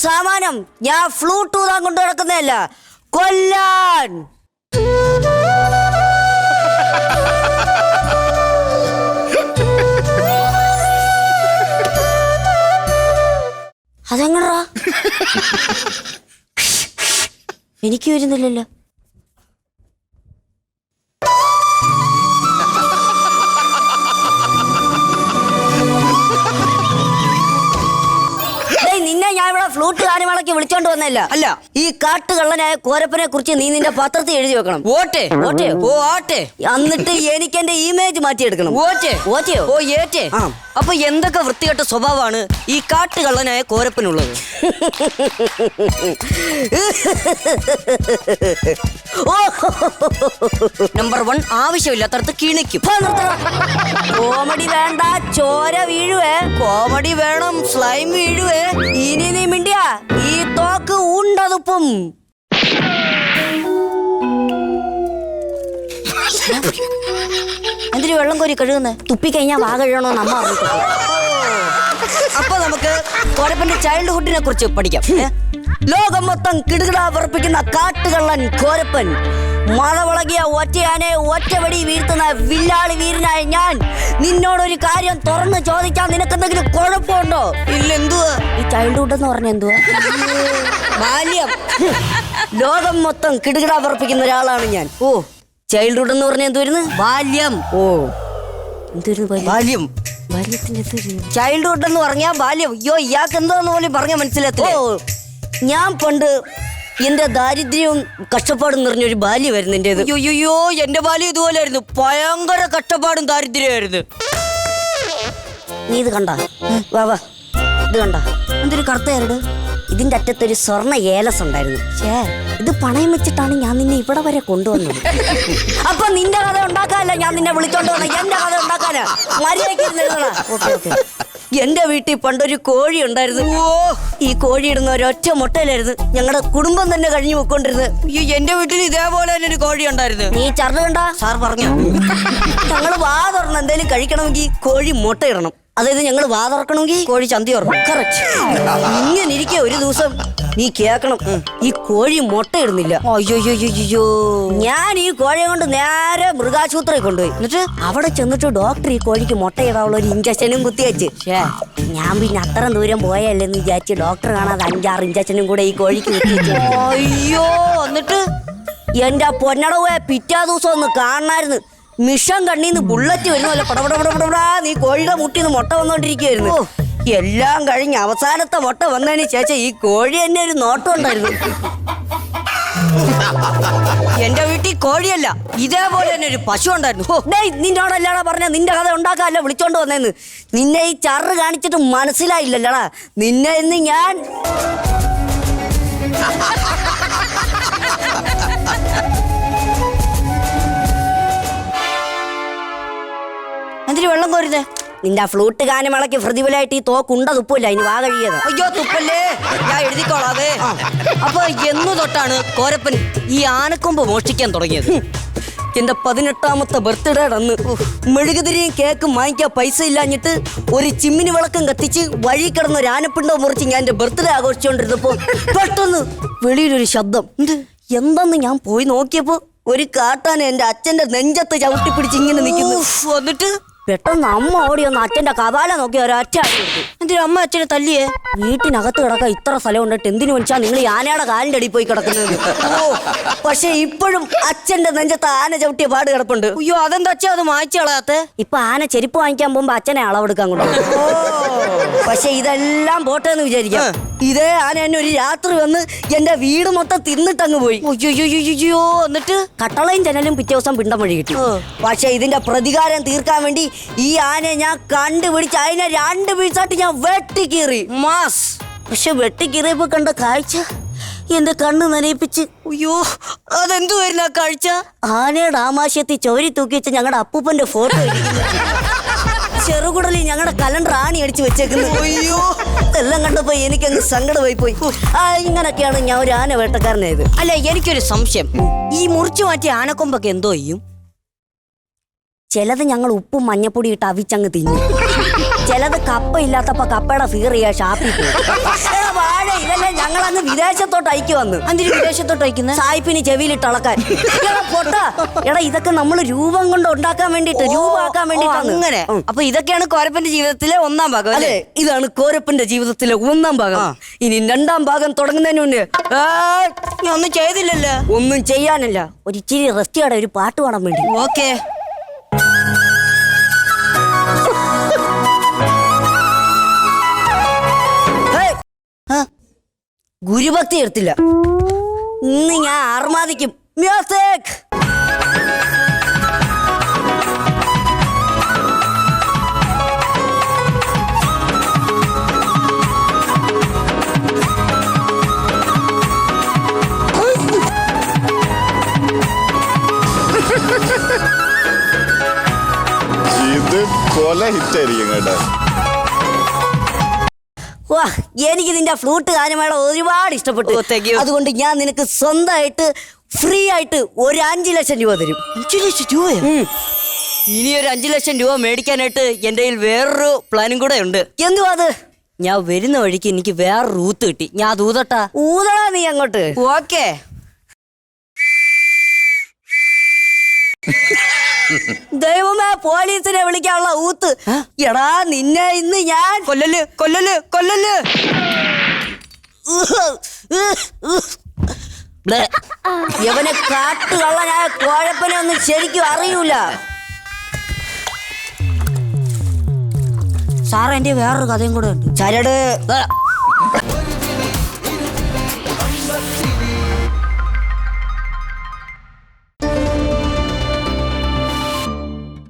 സാമാനം ഞാൻ ഫ്ലൂട്ട് ഊതാൻ കൊണ്ടു നടക്കുന്നതല്ല, കൊല്ലാൻ. അതെങ്ങടാ? എനിക്ക് വരുന്നില്ലല്ലോ. നിന്നെ ഞാൻ ഇവിടെ ഫ്ലൂട്ട് ഗാനമേളയ്ക്ക് വിളിച്ചോണ്ട് വന്നല്ല. അല്ല, ഈ കാട്ടുകള്ളനായ കോരപ്പനെ കുറിച്ച് നീ നിന്റെ പത്രത്തിൽ എഴുതി വെക്കണം. ഓട്ടെ ഓട്ടെ ഓ ആട്ടെ. എന്നിട്ട് എനിക്ക് എന്റെ ഇമേജ് മാറ്റിയെടുക്കണം. ഓട്ടെ ഓറ്റയോ? ഓ ഏറ്റെ. അപ്പൊ എന്തൊക്കെ വൃത്തികെട്ട സ്വഭാവമാണ് ഈ കാട്ടുകള്ളനായ കോരപ്പനുള്ളത്? നമ്പർ 1, ആവശ്യമില്ലാത്തടത്ത് കിണിക്കും. കോമഡി വേണ്ട, ചോര വീഴുവേ. കോമഡി വേണം, സ്ലൈം വീഴുവേ. ഇനി നീ മിണ്ടിയാ ഈ തോക്ക് ഉണ്ടതുപ്പും. എന്തിനു വെള്ളം കോരി കഴുകുന്നേ? തുപ്പിക്കഴിഞ്ഞാൽ വാ കഴുകണോന്ന് അമ്മ പറഞ്ഞിട്ടുണ്ട്. അപ്പൊ നമുക്ക് കോരപ്പന്റെ ചൈൽഡ്ഹുഡിനെ കുറിച്ച് പഠിക്കാം. ലോകം മൊത്തം കിടുകിടാ വിറപ്പിക്കുന്ന കാട്ടുകള്ളൻ കോരപ്പൻ, മഴവളകിയ ഒറ്റയാനെ ഒറ്റവടി വീഴ്ത്തുന്ന വില്ലാളി വീരനായ ഞാൻ നിന്നോടൊരു കാര്യം തുറന്ന് ചോദിക്കാൻ നിനക്കെന്തെങ്കിലും കുഴപ്പമുണ്ടോ? ഇല്ല. എന്തുവാ ഈ ചൈൽഡ്ഹുഡ് എന്ന് പറഞ്ഞ? എന്തുവാ? ബാല്യം. ലോകം മൊത്തം കിടുകിടാ വിറപ്പിക്കുന്ന ഒരാളാണ് ഞാൻ. ഓ, ചൈൽഡ്ഹുഡ് എന്ന് പറഞ്ഞ എന്തുവരുന്നു? ബാല്യം. ഓ, എന്തുവരുന്നു ബാല്യം? ബാല്യത്തിന്റെ എന്തുവരുന്നു? ചൈൽഡ്ഹുഡ് എന്ന് പറഞ്ഞാ ബാല്യം. അയ്യോ, ഇയാൾക്ക് എന്താന്ന് പോലും പറഞ്ഞാൽ മനസ്സിലാത്തില്ല. ഓ, ഞാൻ പണ്ട് എന്റെ ദാരിദ്ര്യവും കഷ്ടപ്പാടും നിറഞ്ഞൊരു ബാല്യമായിരുന്നു എന്റേത്. അയ്യോ, എന്റെ ബാല്യം ഇതുപോലെയായിരുന്നു. ഭയങ്കര കഷ്ടപ്പാടും ദാരിദ്ര്യമായിരുന്നു. നീ ഇത് കണ്ട? വാ വാ, ഇത് കണ്ട? എന്തൊരു കറുത്തയാരുടെ? ഇതിന്റെ അറ്റത്തൊരു സ്വർണ്ണ ഏലസ് ഉണ്ടായിരുന്നു. ഇത് പണയം വെച്ചിട്ടാണ് ഞാൻ നിന്നെ ഇവിടെ വരെ കൊണ്ടുവന്നത്. അപ്പൊ നിന്റെ കഥ ഉണ്ടാക്കാനല്ല ഞാൻ നിന്നെ വിളിച്ചോണ്ട് വന്ന, എന്റെ കഥ ഉണ്ടാക്കാനാ. മര്യാദയ്ക്ക് എന്റെ വീട്ടിൽ പണ്ടൊരു കോഴി ഉണ്ടായിരുന്നു. ഈ കോഴി ഇടുന്ന ഒരൊറ്റ മുട്ടയിലായിരുന്നു ഞങ്ങളുടെ കുടുംബം തന്നെ കഴിഞ്ഞു പോയിക്കൊണ്ടിരുന്നത്. എന്റെ വീട്ടിൽ ഇതേപോലെ തന്നെ ഒരു കോഴി ഉണ്ടായിരുന്നു. നീ ചർച്ച കണ്ട? സാർ പറഞ്ഞു, ഞങ്ങള് വാ തുറന്ന് എന്തെങ്കിലും കഴിക്കണമെങ്കിൽ കോഴി മുട്ട ഇടണം. അതായത് ഞങ്ങൾ വാ തുറക്കണമെങ്കിൽ കോഴി ചന്തി തുറക്കണം. കറക്റ്റ്. ഇങ്ങനെ ഇരിക്കെ ഒരു ദിവസം നീ കേക്കണം, ഈ കോഴി മുട്ട ഇടുന്നില്ല. അയ്യോ, ഞാൻ ഈ കോഴിയെ കൊണ്ട് നേരെ മൃഗാശുപത്രിയിൽ കൊണ്ടുപോയി. എന്നിട്ട് അവിടെ ചെന്നിട്ട് ഡോക്ടർ ഈ കോഴിക്ക് മുട്ടയിടാനുള്ള ഒരു ഇഞ്ചക്ഷനും കുത്തിവെച്ച്. ഞാൻ പിന്നെ അത്രയും ദൂരം പോയല്ലെന്ന് വിചാരിച്ച് ഡോക്ടർ കാണാതെ 5-6 ഇഞ്ചക്ഷനും കൂടെ ഈ കോഴിക്ക് കുത്തിവെച്ചു. അയ്യോ, എന്നിട്ട് എന്റെ പൊന്നടവേ പിറ്റേ ദിവസം ഒന്ന് കാണായിരുന്നു. മിഷൻ കണ്ണീന്ന് ബുള്ളറ്റ് വരുന്നല്ലോ പടപടപടപടാ നീ കോഴിയുടെ മുട്ടിന്ന് മുട്ട വന്നോണ്ടിരിക്കുവായിരുന്നു. എല്ലാം കഴിഞ്ഞ് അവസാനത്തെ മുട്ട വന്നതിന് ശേഷം ഈ കോഴി തന്നെ ഒരു നോട്ടം ഉണ്ടായിരുന്നു. എന്റെ വീട്ടിൽ കോഴിയല്ല, ഇതേപോലെ തന്നെ ഒരു പശു ഉണ്ടായിരുന്നു. നിന്നോടല്ലാടാ പറഞ്ഞ നിന്റെ കഥ ഉണ്ടാക്കാല്ല വിളിച്ചോണ്ട് വന്നേന്ന്. നിന്നെ ഈ ചറ് കാണിച്ചിട്ട് മനസ്സിലായില്ലല്ലടാ. നിന്നെ ഇന്ന് ഞാൻ എന്തിനു വെള്ളം കോരുന്നേ? നിന്റെ ഫ്ലൂട്ട് ഗാനമേളയ്ക്ക് പ്രതിഫലമായിട്ട് ഈ തോക്കുണ്ട തുപ്പില്ല, ഇനി വാ കഴിയത്. അയ്യോ, തുപ്പല്ലേ, ഞാൻ എഴുതിക്കോളാതെ. അപ്പൊ എന്നു തൊട്ടാണ് കോരപ്പൻ ഈ ആനക്കൊമ്പ് മോഷ്ടിക്കാൻ തുടങ്ങിയത്? എന്റെ 18ാമത്തെ ബർത്ത്ഡേ അന്ന് മെഴുകുതിരിയും കേക്കും വാങ്ങിക്കാൻ പൈസ ഇല്ലാഞ്ഞിട്ട് ഒരു ചിമ്മിനി വിളക്കം കത്തിച്ച് വഴി കിടന്ന ഒരു ആനപ്പിണ്ടോ മുറിച്ച് ഞാൻ എന്റെ ബർത്ത്ഡേ ആഘോഷിച്ചുകൊണ്ടിരുന്നപ്പോ പെട്ടെന്ന് വെളിയിലൊരു ശബ്ദം. എന്തെന്ന് ഞാൻ പോയി നോക്കിയപ്പോ ഒരു കാട്ടാന എന്റെ അച്ഛന്റെ നെഞ്ചത്ത് ചവിട്ടിപ്പിടിച്ച് ഇങ്ങനെ നിൽക്കുന്നു. എന്നിട്ട് പെട്ടെന്ന് അമ്മ ഓടി ഒന്ന് അച്ഛന്റെ കപാല നോക്കി ഒരൊറ്റ അടി കൊടുത്തു. എന്തിനാ അമ്മ അച്ഛനെ തല്ലിയേ? വീട്ടിനകത്ത് കിടക്കാൻ ഇത്ര സ്ഥലം ഉണ്ടിട്ട് എന്തിനു വെച്ചാൽ നിങ്ങൾ ഈ ആനയുടെ കാലിന്റെ അടിയിൽ പോയി കിടക്കുന്നത്. പക്ഷെ ഇപ്പോഴും അച്ഛന്റെ നെഞ്ചത്ത് ആന ചവിട്ടിയ പാട് കിടപ്പുണ്ട്. അയ്യോ, അതെന്താ അച്ഛൻ അത് മായ്ച്ചു കളയാത്തെ? ഇപ്പൊ ആന ചെരുപ്പ് വാങ്ങിക്കാൻ പോകുമ്പോ അച്ഛനെ അളവെടുക്കാൻ കൊണ്ടുപോകും. പക്ഷെ ഇതെല്ലാം പോട്ടെ എന്ന് വിചാരിക്കാം. ഇതേ ആന എന്നെ ഒരു രാത്രി വന്ന് എന്റെ വീട് മൊത്തം തിന്നിട്ടങ്ങ് പോയി. അയ്യോ, എന്നിട്ട് കട്ടളയും ജനലും പിറ്റേ ദിവസം പിണ്ടം വഴി കിട്ടി. പക്ഷെ ഇതിന്റെ പ്രതികാരം തീർക്കാൻ വേണ്ടി ഈ ആനയെ ഞാൻ കണ്ടുപിടിച്ച് അതിനെ 2 പീസായിട്ട് ഞാൻ വെട്ടിക്കീറി. മാസ്. പക്ഷെ വെട്ടിക്കീറിയപ്പോ കണ്ട കാഴ്ച എന്റെ കണ്ണ് നനയിപ്പിച്ച്. അയ്യോ, അതെന്തുവായിരുന്നു ആ കാഴ്ച? ആനയുടെ ആമാശയത്തിൽ ചോരി തൂക്കി വെച്ച് ഞങ്ങളുടെ അപ്പൂപ്പന്റെ ഫോട്ടോ ചെറുകുടലിൽ ഞങ്ങളുടെ കലണ്ടർ ആണി അടിച്ചു വെച്ചേക്കുന്നു. അയ്യോ, എല്ലാം കണ്ടപ്പോ എനിക്കങ്ങ് സങ്കടമായി പോയി. ഇങ്ങനൊക്കെയാണ് ഞാൻ ഒരു ആന വേട്ടക്കാരനായത്. അല്ല, എനിക്കൊരു സംശയം. ഈ മുറിച്ചു മാറ്റിയ ആനക്കൊമ്പൊക്കെ എന്തോ ചെയ്യും? ചിലത് ഞങ്ങൾ ഉപ്പും മഞ്ഞപ്പൊടി ഇട്ട് അവിച്ചങ്ങ് തിന്നു. ചിലത് കപ്പ ഇല്ലാത്തപ്പോ കപ്പയുടെ ഫീർ ചെയ്യാൻ ഷാപ്പിൽ പോയി. വാഴ ഇതല്ലേ ഞങ്ങൾ അങ്ങ് വിദേശത്തോട്ട് അയച്ചു വന്ന്. എന്തിനു വിദേശത്തോട്ട് അയക്കുന്നത്? സായിപ്പിന് ചെവിയിലിട്ട് അളക്കാൻ. എടാ ഇതൊക്കെ നമ്മൾ രൂപം കൊണ്ട് ഉണ്ടാക്കാൻ വേണ്ടിട്ട്, രൂപമാക്കാൻ വേണ്ടിട്ടാണ്. അങ്ങനെ. അപ്പൊ ഇതൊക്കെയാണ് കോരപ്പന്റെ ജീവിതത്തിലെ ഒന്നാം ഭാഗം. അതെ, ഇതാണ് കോരപ്പന്റെ ജീവിതത്തിലെ ഒന്നാം ഭാഗം. ഇനി രണ്ടാം ഭാഗം തുടങ്ങുന്നതിന് മുന്നേ ഞാൻ ഒന്നും ചെയ്തില്ലല്ലോ. ഒന്നും ചെയ്യാനില്ല, ഒരു ഇച്ചിരി റെസ്റ്റ് ചെയ്യണം, ഒരു പാട്ട് പാടാൻ വേണ്ടി. ഓക്കേ. ഗുരുഭക്തി എടുത്തില്ല, ഇന്ന് ഞാൻ ആർമാദിക്കും. മ്യൂസിക്. ഇത് കൊല ഹിറ്റായിരിക്കും കേട്ടോ. വാ, എനിക്ക് നിന്റെ ഫ്ലൂട്ട് ഗാനമേള ഒരുപാട് ഇഷ്ടപ്പെട്ടു. അതുകൊണ്ട് ഞാൻ നിനക്ക് സ്വന്തമായിട്ട് ഫ്രീ ആയിട്ട് ഒരു 5 ലക്ഷം രൂപ തരും. 5 ലക്ഷം രൂപയോ? ഇനി ഒരു 5 ലക്ഷം രൂപ മേടിക്കാനായിട്ട് എന്റെ കയ്യിൽ വേറൊരു പ്ലാനും കൂടെ ഉണ്ട്. എന്തുവാ അത്? ഞാൻ വരുന്ന വഴിക്ക് എനിക്ക് വേറെ റൂത്ത് കിട്ടി. ഞാൻ അത് ഊതട്ടാ? ഊതടാ നീ അങ്ങോട്ട്. ഓക്കേ. ദൈവമേ, പോലീസിനെ വിളിക്കാനുള്ള ഊത്ത്. എടാ നിന്നെ ഇന്ന് ഞാൻ കൊല്ലല് കൊല്ലല് കൊല്ലല്. യവനെ കാട്ടുകള്ളനായ കോഴപ്പനെ ഒന്നും ശരിക്കും അറിയൂല. സാർ, എന്റെ വേറൊരു കഥയും കൂടെ ഉണ്ട്. ചരട്